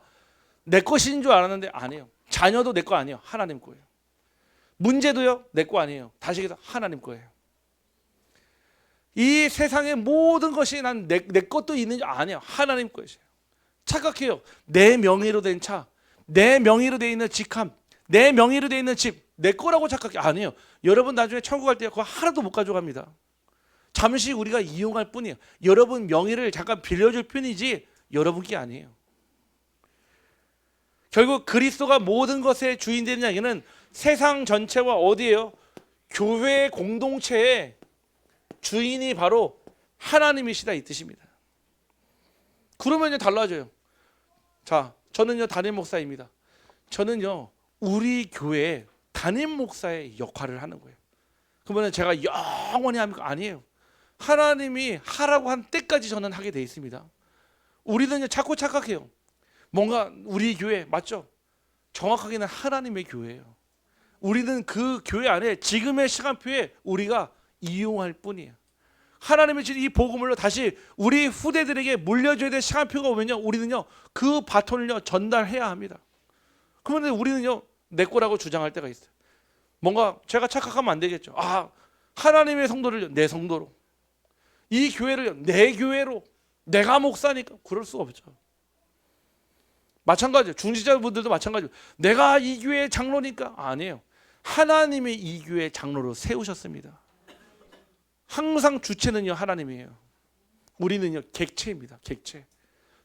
내 것인 줄 알았는데 아니에요. 자녀도 내 거 아니에요. 하나님 거예요. 문제도요, 내 거 아니에요. 다시 얘기해서 하나님 거예요. 이 세상의 모든 것이 난 내 것도 있는 줄 아니에요. 하나님 것이에요. 착각해요. 내 명의로 된 차, 내 명의로 돼 있는 직함, 내 명의로 돼 있는 집, 내 거라고 착각해. 아니에요. 여러분 나중에 천국 갈 때 그거 하나도 못 가져갑니다. 잠시 우리가 이용할 뿐이에요. 여러분 명의를 잠깐 빌려줄 뿐이지 여러분 게 아니에요. 결국 그리스도가 모든 것의 주인 되는 이야기는 세상 전체와 어디예요? 교회 공동체의 주인이 바로 하나님이시다 이 뜻입니다. 그러면요 달라져요. 자, 저는요 담임 목사입니다. 저는요 우리 교회에 담임 목사의 역할을 하는 거예요. 그러면 제가 영원히 합니까? 아니에요. 하나님이 하라고 한 때까지 저는 하게 돼 있습니다. 우리는요 자꾸 착각해요. 뭔가 우리 교회 맞죠? 정확하게는 하나님의 교회예요. 우리는 그 교회 안에 지금의 시간표에 우리가 이용할 뿐이에요. 하나님의 이 복음을 다시 우리 후대들에게 물려줘야 될 시간표가 오면요 우리는요 그 바톤을요 전달해야 합니다. 그런데 우리는요 내 거라고 주장할 때가 있어요. 뭔가 제가 착각하면 안 되겠죠. 아, 하나님의 성도를 내 성도로, 이 교회를 내 교회로, 내가 목사니까. 그럴 수가 없죠. 마찬가지예요. 중직자분들도 마찬가지예요. 내가 이 교회의 장로니까. 아니에요. 하나님이 이 교회의 장로로 세우셨습니다. 항상 주체는요 하나님이에요. 우리는요 객체입니다. 객체.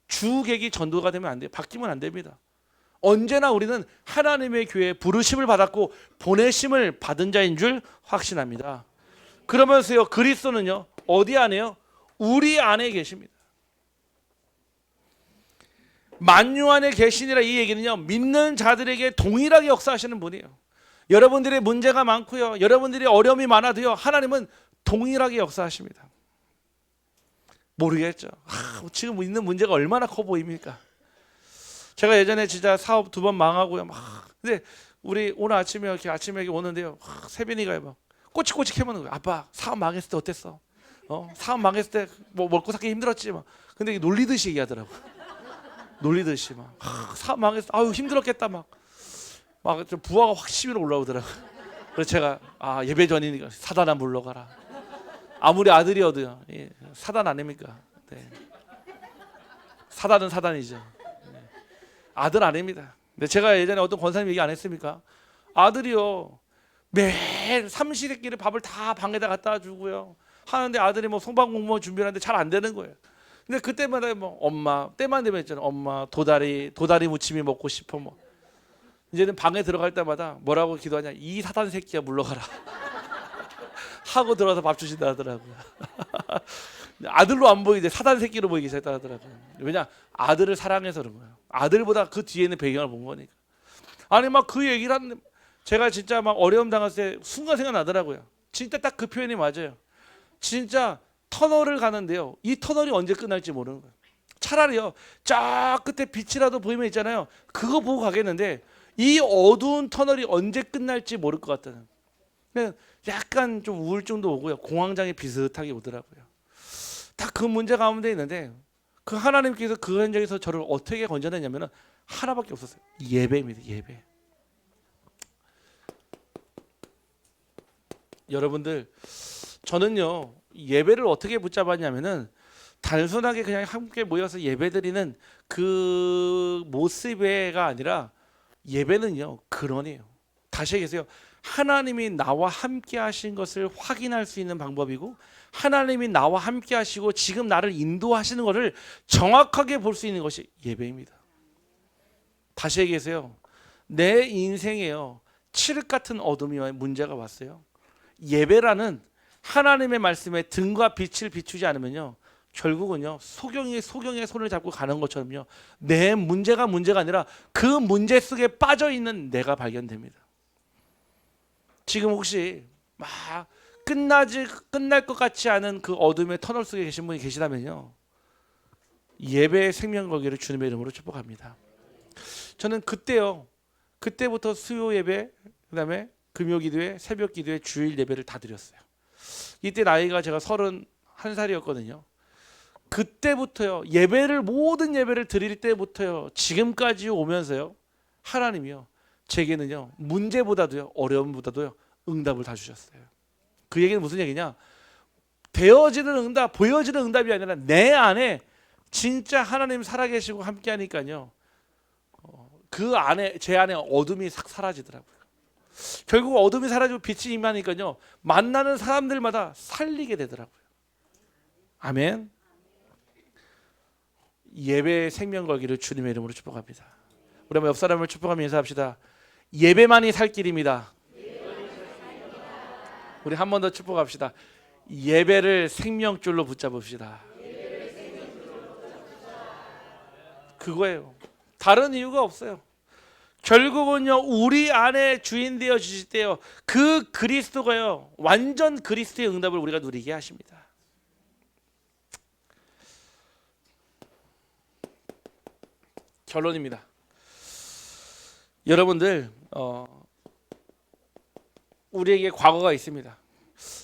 주객이 전도가 되면 안 돼요. 바뀌면 안 됩니다. 언제나 우리는 하나님의 교회에 부르심을 받았고 보내심을 받은 자인 줄 확신합니다. 그러면서요 그리스도는요 어디 안에요? 우리 안에 계십니다. 만유 안에 계시니라 이 얘기는요 믿는 자들에게 동일하게 역사하시는 분이에요. 여러분들의 문제가 많고요, 여러분들이 어려움이 많아도요 하나님은 동일하게 역사하십니다. 모르겠죠. 지금 있는 문제가 얼마나 커 보입니까? 제가 예전에 진짜 사업 2번 망하고요. 근데 우리 오늘 아침에 이렇게 오는데요. 세빈이가 막 꼬치꼬치 캐묻는 거예요. 아빠 사업 망했을 때 어땠어? 사업 망했을 때 뭐 먹고 살기 힘들었지 막. 근데 놀리듯이 얘기하더라고. 놀리듯이 막 사업 망했을 때 아유 힘들었겠다 막 좀 부하가 확 시비로 올라오더라고. 그래서 제가 예배 전이니까 사단아 물러가라. 아무리 아들이어도요 사단 아닙니까? 네. 사단은 사단이죠. 네. 아들 아닙니다. 근데 제가 예전에 어떤 권사님 얘기 안 했습니까? 아들이요 매일 삼시세끼를 밥을 다 방에다 갖다 주고요 하는데 아들이 뭐 송방 공무원 준비하는데 잘 안 되는 거예요. 근데 그때마다 뭐 엄마 때만 되면 있잖아요. 엄마 도다리 무침이 먹고 싶어 뭐. 이제는 방에 들어갈 때마다 뭐라고 기도하냐? 이 사단 새끼야 물러가라. 하고 들어와서 밥 주신다 하더라고요. 아들로 안 보이는데 사단 새끼로 보이기 시작했다 하더라고요. 왜냐? 아들을 사랑해서 그런 거예요. 아들보다 그 뒤에 있는 배경을 본 거니까. 아니 막 그 얘기를 하는데 제가 진짜 막 어려움 당했을 때 순간 생각나더라고요. 진짜 딱 그 표현이 맞아요. 진짜 터널을 가는데요. 이 터널이 언제 끝날지 모르는 거예요. 차라리요. 쫙 끝에 빛이라도 보이면 있잖아요. 그거 보고 가겠는데 이 어두운 터널이 언제 끝날지 모를 것 같다는. 약간 좀 우울증도 오고요. 공황장애 비슷하게 오더라고요. 다 그 문제 가운데 있는데 그 하나님께서 그 현장에서 저를 어떻게 건져냈냐면 하나밖에 없었어요. 예배입니다. 예배. 여러분들 저는요 예배를 어떻게 붙잡았냐면은 단순하게 그냥 함께 모여서 예배드리는 그 모습가 아니라 예배는요 근원이에요. 다시 얘기해서요. 하나님이 나와 함께 하신 것을 확인할 수 있는 방법이고 하나님이 나와 함께 하시고 지금 나를 인도하시는 것을 정확하게 볼 수 있는 것이 예배입니다. 다시 얘기해서요. 내 인생에요. 칠흑 같은 어둠이 문제가 왔어요. 예배라는 하나님의 말씀에 등과 빛을 비추지 않으면요. 결국은요. 소경의 손을 잡고 가는 것처럼요. 내 문제가 아니라 그 문제 속에 빠져 있는 내가 발견됩니다. 지금 혹시 막 끝날 것 같지 않은 그 어둠의 터널 속에 계신 분이 계시다면요. 예배의 생명 걸기를 주님의 이름으로 축복합니다. 저는 그때부터 수요 예배, 그다음에 금요 기도회, 새벽 기도회, 주일 예배를 다 드렸어요. 이때 나이가 제가 1살이었거든요. 그때부터요, 모든 예배를 드릴 때부터요, 지금까지 오면서요, 하나님이요, 제게는요, 문제보다도요, 어려움보다도요, 응답을 다 주셨어요. 그 얘기는 무슨 얘기냐? 되어지는 응답, 보여지는 응답이 아니라 내 안에 진짜 하나님 살아계시고 함께 하니까요, 그 안에, 제 안에 어둠이 싹 사라지더라고요. 결국 어둠이 사라지고 빛이 임하니까요, 만나는 사람들마다 살리게 되더라고요. 아멘. 예배의 생명 걸기를 주님의 이름으로 축복합니다. 우리 한번 옆 사람을 축복하며 인사합시다. 예배만이 살 길입니다. 우리 한 번 더 축복합시다. 예배를 생명줄로 붙잡읍시다. 그거예요. 다른 이유가 없어요. 결국은요, 우리 안에 주인 되어 주실 때요, 그 그리스도가요, 완전 그리스도의 응답을 우리가 누리게 하십니다. 결론입니다. 여러분들, 우리에게 과거가 있습니다.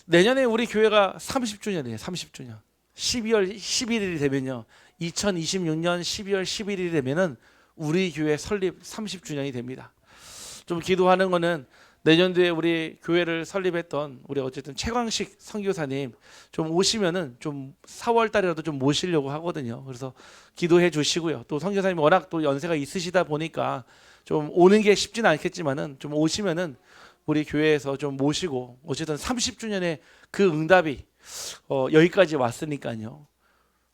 내년에 우리 교회가 30주년이에요. 30주년. 12월 11일이 되면요, 2026년 12월 11일이 되면은 우리 교회 설립 30주년이 됩니다. 좀 기도하는 거는 내년도에 우리 교회를 설립했던 우리 어쨌든 최광식 선교사님 좀 오시면은 좀 4월 달이라도 좀 모시려고 하거든요. 그래서 기도해 주시고요. 또 선교사님 워낙 또 연세가 있으시다 보니까 좀 오는 게 쉽지는 않겠지만은 좀 오시면은 우리 교회에서 좀 모시고, 어쨌든 30주년의 그 응답이 여기까지 왔으니까요.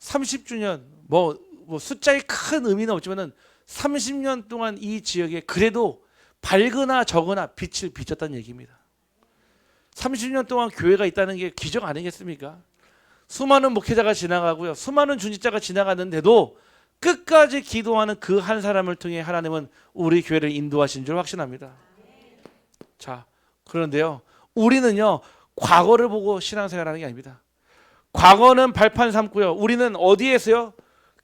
30주년 뭐 숫자에 큰 의미는 없지만은 30년 동안 이 지역에 그래도 밝으나 적으나 빛을 비쳤다는 얘기입니다. 30년 동안 교회가 있다는 게 기적 아니겠습니까? 수많은 목회자가 지나가고요, 수많은 중직자가 지나갔는데도 끝까지 기도하는 그 한 사람을 통해 하나님은 우리 교회를 인도하신 줄 확신합니다. 자, 그런데요, 우리는요, 과거를 보고 신앙생활하는 게 아닙니다. 과거는 발판 삼고요, 우리는 어디에서요?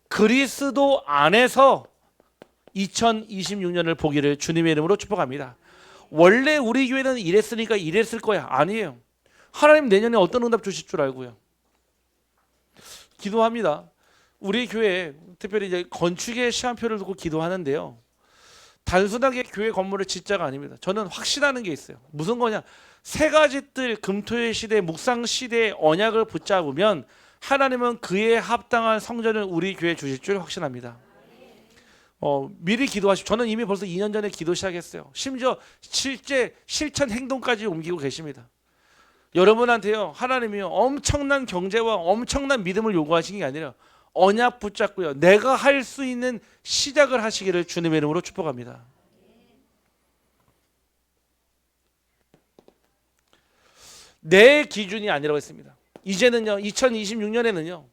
그리스도 안에서 2026년을 보기를 주님의 이름으로 축복합니다. 원래 우리 교회는 이랬으니까 이랬을 거야. 아니에요. 하나님 내년에 어떤 응답 주실 줄 알고요. 기도합니다. 우리 교회 특별히 이제 건축의 시간표를 두고 기도하는데요, 단순하게 교회 건물을 짓자가 아닙니다. 저는 확신하는 게 있어요. 무슨 거냐? 세 가지 뜰 금토의 시대, 묵상 시대의 언약을 붙잡으면 하나님은 그에 합당한 성전을 우리 교회에 주실 줄 확신합니다. 미리 기도하십시오. 저는 이미 벌써 2년 전에 기도 시작했어요. 심지어 실제 실천 행동까지 옮기고 계십니다. 여러분한테요, 하나님이요, 엄청난 경제와 엄청난 믿음을 요구하신 게 아니라 언약 붙잡고요, 내가 할 수 있는 시작을 하시기를 주님의 이름으로 축복합니다. 내 기준이 아니라고 했습니다. 이제는요, 2026년에는요,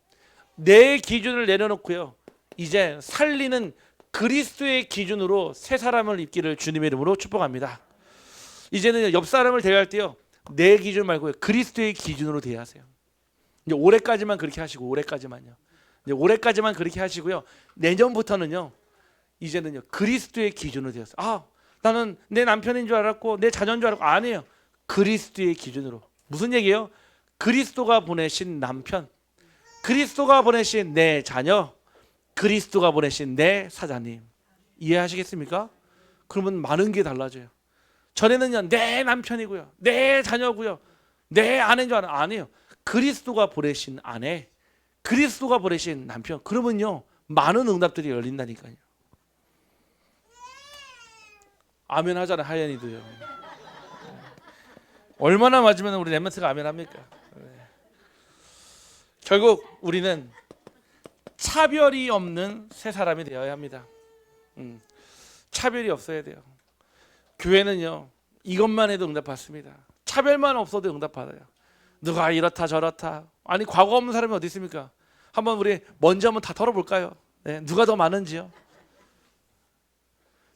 내 기준을 내려놓고요, 이제 살리는 그리스도의 기준으로 새 사람을 입기를 주님의 이름으로 축복합니다. 이제는 옆 사람을 대할 때요, 내 기준 말고요, 그리스도의 기준으로 대하세요. 이제 올해까지만 그렇게 하시고, 올해까지만요. 이제 올해까지만 그렇게 하시고요. 내년부터는요, 이제는요, 그리스도의 기준으로 대하세요. 아, 나는 내 남편인 줄 알았고 내 자녀인 줄 알았고, 아니에요. 그리스도의 기준으로. 무슨 얘기예요? 그리스도가 보내신 남편, 그리스도가 보내신 내 자녀, 그리스도가 보내신 내 사자님. 이해하시겠습니까? 그러면 많은 게 달라져요. 전에는요, 내 남편이고요, 내 자녀고요, 내 아내인 줄 알아요. 아니에요. 그리스도가 보내신 아내, 그리스도가 보내신 남편. 그러면요, 많은 응답들이 열린다니까요. 아멘 하잖아요, 하연이도요. 얼마나 맞으면 우리 렘넌트가 아멘 합니까? 결국 우리는 차별이 없는 새 사람이 되어야 합니다. 차별이 없어야 돼요. 교회는요, 이것만 해도 응답받습니다. 차별만 없어도 응답받아요. 누가 이렇다 저렇다, 아니 과거 없는 사람이 어디 있습니까? 한번 우리 먼저 한번 다 털어볼까요? 네, 누가 더 많은지요?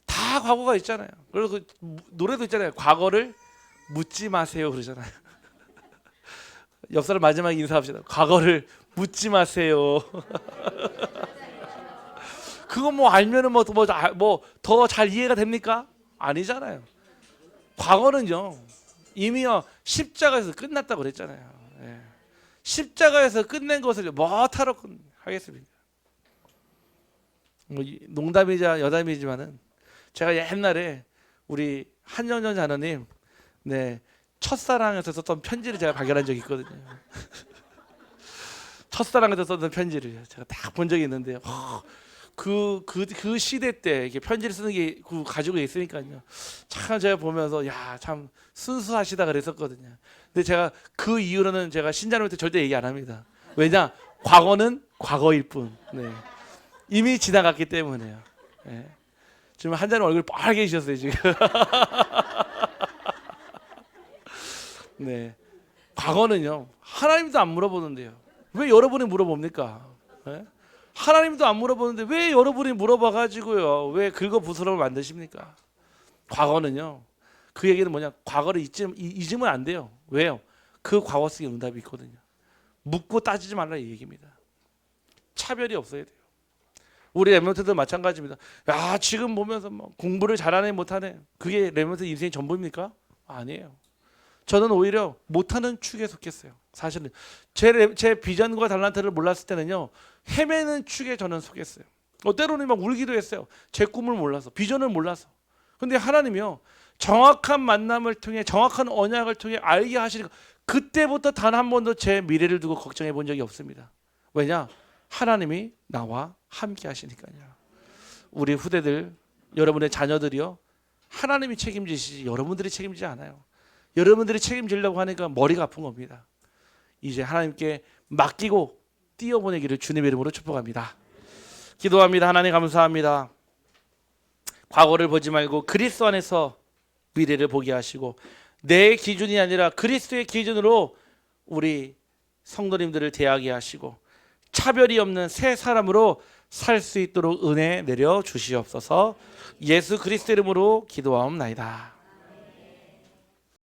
다 과거가 있잖아요. 그래서 그 노래도 있잖아요. 과거를 묻지 마세요 그러잖아요. 옆 사람 마지막에 인사합시다. 과거를 묻지 마세요. 그거 뭐 알면은 뭐 더 잘 이해가 됩니까? 아니잖아요. 과거는요, 이미요 십자가에서 끝났다고 그랬잖아요. 예. 십자가에서 끝낸 것을 뭐하러 하겠습니까? 뭐 농담이자 여담이지만은 제가 옛날에 우리 한영전 자녀님 네 첫사랑에서 썼던 편지를 제가 발견한 적이 있거든요. 첫사랑에서 썼던 편지를 제가 딱 본 적이 있는데 그 시대 때 이렇게 편지를 쓰는 게 가지고 있으니까요. 참 제가 보면서 야 참 순수하시다 그랬었거든요. 근데 제가 그 이후로는 제가 신자님한테 절대 얘기 안 합니다. 왜냐? 과거는 과거일 뿐. 네. 이미 지나갔기 때문에요. 네. 지금 한자님 얼굴 빨개지셨어요 지금. 네. 과거는요 하나님도 안 물어보는데요. 왜 여러분이 물어봅니까? 네? 하나님도 안 물어보는데 왜 여러분이 물어봐가지고요 왜 긁어부스럼을 만드십니까? 과거는요 그 얘기는 뭐냐, 과거를 잊으면 안 돼요. 왜요? 그 과거 속에 응답이 있거든요. 묻고 따지지 말라 이 얘기입니다. 차별이 없어야 돼요. 우리 랩런트도 마찬가지입니다. 야 지금 보면서 뭐 공부를 잘하네 못하네 그게 랩런트 인생의 전부입니까? 아니에요. 저는 오히려 못하는 축에 속했어요. 사실은 제 비전과 달란트를 몰랐을 때는요 헤매는 축에 저는 속했어요. 때로는 막 울기도 했어요. 제 꿈을 몰라서, 비전을 몰라서. 근데 하나님이요 정확한 만남을 통해 정확한 언약을 통해 알게 하시니까 그때부터 단 한 번도 제 미래를 두고 걱정해 본 적이 없습니다. 왜냐? 하나님이 나와 함께 하시니까요. 우리 후대들, 여러분의 자녀들이요 하나님이 책임지시지 여러분들이 책임지지 않아요. 여러분들이 책임지려고 하니까 머리가 아픈 겁니다. 이제 하나님께 맡기고 뛰어보내기를 주님의 이름으로 축복합니다. 기도합니다. 하나님 감사합니다. 과거를 보지 말고 그리스도 안에서 미래를 보게 하시고 내 기준이 아니라 그리스도의 기준으로 우리 성도님들을 대하게 하시고 차별이 없는 새 사람으로 살 수 있도록 은혜 내려 주시옵소서. 예수 그리스도 이름으로 기도하옵나이다.